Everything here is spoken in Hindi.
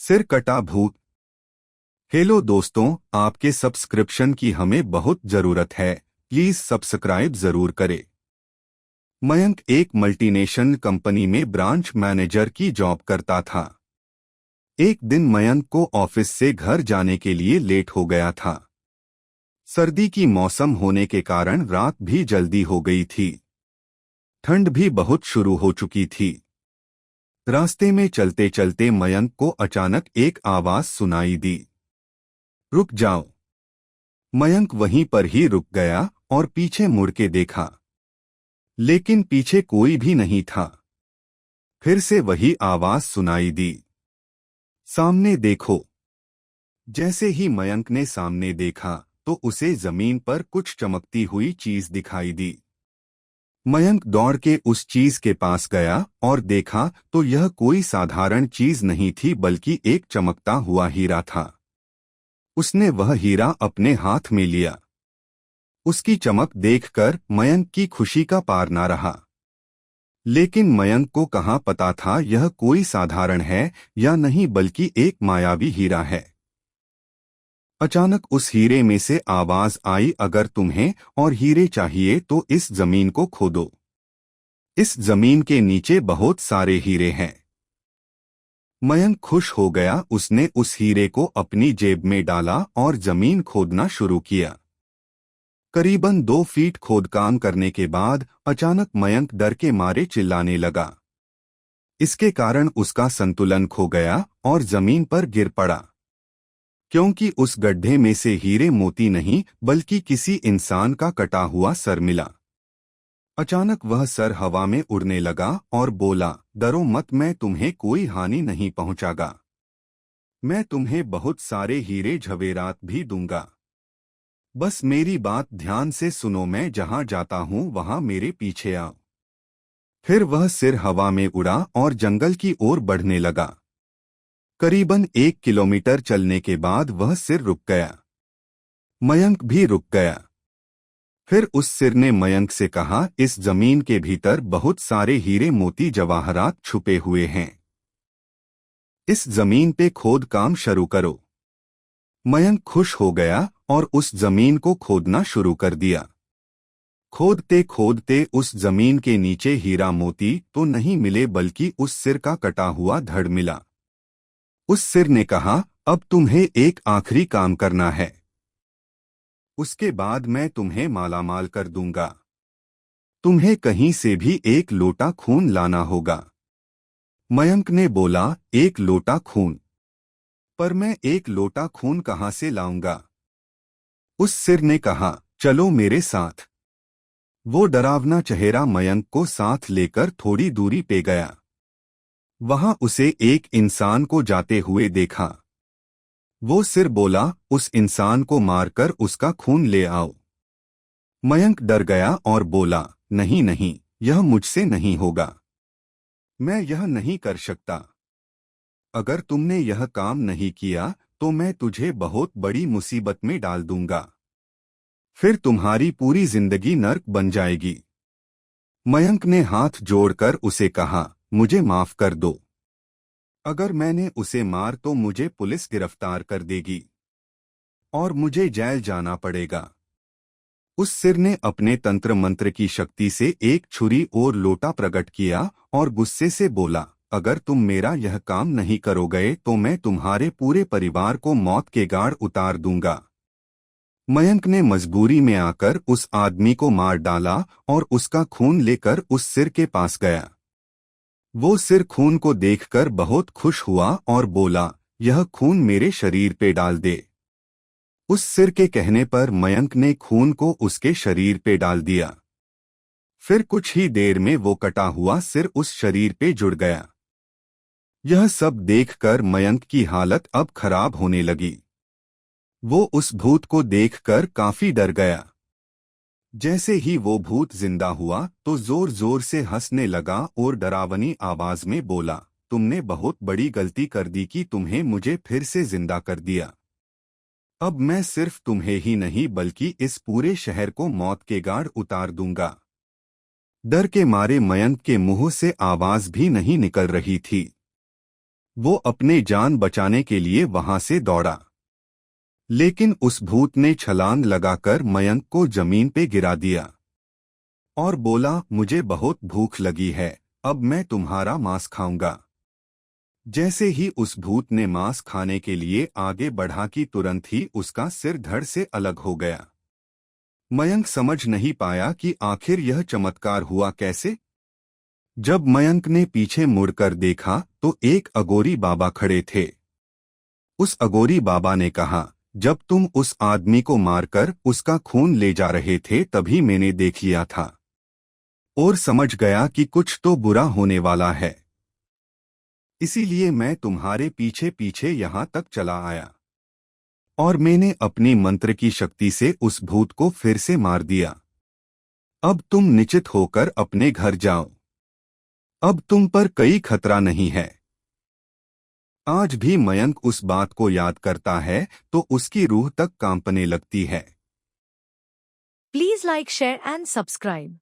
सिर कटा भूत। हेलो दोस्तों, आपके सब्सक्रिप्शन की हमें बहुत जरूरत है। प्लीज सब्सक्राइब जरूर करें। मयंक एक मल्टीनेशनल कंपनी में ब्रांच मैनेजर की जॉब करता था। एक दिन मयंक को ऑफिस से घर जाने के लिए लेट हो गया था। सर्दी की मौसम होने के कारण रात भी जल्दी हो गई थी। ठंड भी बहुत शुरू हो चुकी थी। रास्ते में चलते चलते मयंक को अचानक एक आवाज सुनाई दी, रुक जाओ। मयंक वहीं पर ही रुक गया और पीछे मुड़ के देखा, लेकिन पीछे कोई भी नहीं था। फिर से वही आवाज सुनाई दी, सामने देखो। जैसे ही मयंक ने सामने देखा तो उसे जमीन पर कुछ चमकती हुई चीज दिखाई दी। मयंक दौड़ के उस चीज के पास गया और देखा तो यह कोई साधारण चीज नहीं थी बल्कि एक चमकता हुआ हीरा था। उसने वह हीरा अपने हाथ में लिया। उसकी चमक देखकर मयंक की खुशी का पार न रहा। लेकिन मयंक को कहाँ पता था यह कोई साधारण है या नहीं बल्कि एक मायावी हीरा है। अचानक उस हीरे में से आवाज आई, अगर तुम्हें और हीरे चाहिए तो इस जमीन को खोदो। इस जमीन के नीचे बहुत सारे हीरे हैं। मयंक खुश हो गया। उसने उस हीरे को अपनी जेब में डाला और जमीन खोदना शुरू किया। करीबन 2 फीट खोदकाम करने के बाद अचानक मयंक डर के मारे चिल्लाने लगा। इसके कारण उसका संतुलन खो गया और जमीन पर गिर पड़ा, क्योंकि उस गड्ढे में से हीरे मोती नहीं बल्कि किसी इंसान का कटा हुआ सर मिला। अचानक वह सर हवा में उड़ने लगा और बोला, डरो मत, मैं तुम्हें कोई हानि नहीं पहुंचागा। मैं तुम्हें बहुत सारे हीरे जवेरात भी दूंगा। बस मेरी बात ध्यान से सुनो, मैं जहां जाता हूं वहां मेरे पीछे आओ। फिर वह सिर हवा में उड़ा और जंगल की ओर बढ़ने लगा। करीबन 1 किलोमीटर चलने के बाद वह सिर रुक गया। मयंक भी रुक गया। फिर उस सिर ने मयंक से कहा, इस जमीन के भीतर बहुत सारे हीरे मोती जवाहरात छुपे हुए हैं। इस जमीन पे खोद काम शुरू करो। मयंक खुश हो गया और उस जमीन को खोदना शुरू कर दिया। खोदते खोदते उस जमीन के नीचे हीरा मोती तो नहीं मिले बल्कि उस सिर का कटा हुआ धड़ मिला। उस सिर ने कहा, अब तुम्हें एक आखिरी काम करना है, उसके बाद मैं तुम्हें मालामाल कर दूंगा। तुम्हें कहीं से भी एक लोटा खून लाना होगा। मयंक ने बोला, एक लोटा खून? पर मैं एक लोटा खून कहाँ से लाऊंगा? उस सिर ने कहा, चलो मेरे साथ। वो डरावना चेहरा मयंक को साथ लेकर थोड़ी दूरी पे गया। वहां उसे एक इंसान को जाते हुए देखा। वो सिर बोला, उस इंसान को मारकर उसका खून ले आओ। मयंक डर गया और बोला, नहीं नहीं, यह मुझसे नहीं होगा। मैं यह नहीं कर सकता। अगर तुमने यह काम नहीं किया तो मैं तुझे बहुत बड़ी मुसीबत में डाल दूंगा। फिर तुम्हारी पूरी जिंदगी नर्क बन जाएगी। मयंक ने हाथ जोड़कर उसे कहा, मुझे माफ कर दो। अगर मैंने उसे मार तो मुझे पुलिस गिरफ्तार कर देगी और मुझे जेल जाना पड़ेगा। उस सिर ने अपने तंत्र मंत्र की शक्ति से एक छुरी और लोटा प्रकट किया और गुस्से से बोला, अगर तुम मेरा यह काम नहीं करोगे तो मैं तुम्हारे पूरे परिवार को मौत के गाढ़ उतार दूंगा। मयंक ने मजबूरी में आकर उस आदमी को मार डाला और उसका खून लेकर उस सिर के पास गया। वो सिर खून को देखकर बहुत खुश हुआ और बोला, यह खून मेरे शरीर पे डाल दे। उस सिर के कहने पर मयंक ने खून को उसके शरीर पे डाल दिया। फिर कुछ ही देर में वो कटा हुआ सिर उस शरीर पे जुड़ गया। यह सब देखकर मयंक की हालत अब खराब होने लगी। वो उस भूत को देखकर काफी डर गया। जैसे ही वो भूत जिंदा हुआ तो जोर जोर से हंसने लगा और डरावनी आवाज में बोला, तुमने बहुत बड़ी गलती कर दी कि तुम्हें मुझे फिर से जिंदा कर दिया। अब मैं सिर्फ तुम्हें ही नहीं बल्कि इस पूरे शहर को मौत के गाढ़ उतार दूंगा। डर के मारे मयंक के मुंह से आवाज भी नहीं निकल रही थी। वो अपने जान बचाने के लिए वहां से दौड़ा, लेकिन उस भूत ने छलांग लगाकर मयंक को जमीन पे गिरा दिया और बोला, मुझे बहुत भूख लगी है, अब मैं तुम्हारा मांस खाऊंगा। जैसे ही उस भूत ने मांस खाने के लिए आगे बढ़ा कि तुरंत ही उसका सिर धड़ से अलग हो गया। मयंक समझ नहीं पाया कि आखिर यह चमत्कार हुआ कैसे। जब मयंक ने पीछे मुड़कर देखा तो एक अगोरी बाबा खड़े थे। उस अगोरी बाबा ने कहा, जब तुम उस आदमी को मारकर उसका खून ले जा रहे थे तभी मैंने देख लिया था और समझ गया कि कुछ तो बुरा होने वाला है, इसीलिए मैं तुम्हारे पीछे पीछे यहां तक चला आया और मैंने अपनी मंत्र की शक्ति से उस भूत को फिर से मार दिया। अब तुम निश्चित होकर अपने घर जाओ, अब तुम पर कोई खतरा नहीं है। आज भी मयंक उस बात को याद करता है तो उसकी रूह तक कांपने लगती है। Please like, share and subscribe.